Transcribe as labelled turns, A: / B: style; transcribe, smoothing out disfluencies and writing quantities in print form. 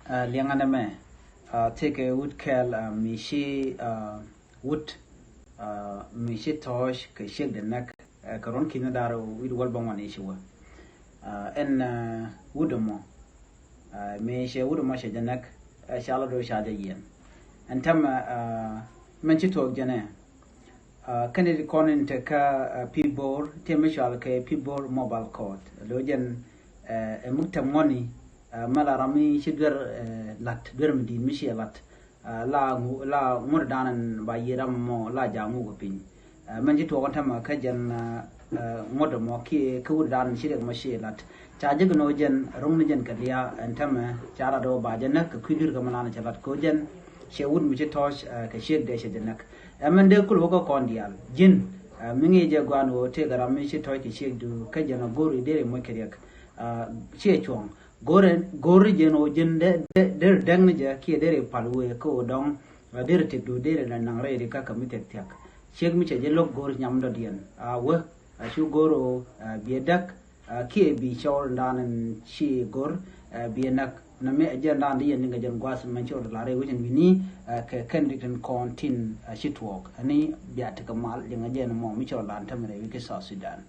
A: liangana me take a wood cal mishi wood mishi tosh ke shake the neck karon kinadaro with walbang one issue en woodamo me she woodamo she the neck shallow do shaja yen and tam menchi talk jane Kennedy Conin take a P-board, Timishal ke P-board mobile code. Lojan a mutam money, Malarami sugar lat, Dermidi, Michia lat, la Murdan by Yeramo, la Jamugopin. Menjit to Watama Kajan Modomo, Kudan, Shirek Mashi lat, Chajaganojan, Romajan Kadia, and Tama, Charado Bajanak, Kudur Gamalana Chalat Kojan, she would Michitosh, Kashir Deshajanak. Amende kulwoko kondial jin mingi je gwanu te gara mishi toy ki shek du kajana gori dere mokeriak che chong gori jeno jin de dang je ki dere palwe ko dong dere te du dere na nangre ri ka kamitek tiak shek mi che je lok gori nyam do dien we shu goro biedak ki bi chol danen chi gor bienak na me agenda ndi yen nga jan gwas man chol la re wajin wini ke Kennedy Conin shitwalk ani biat kamal nga jen mo mi chol lan tamre wi ke South Sudan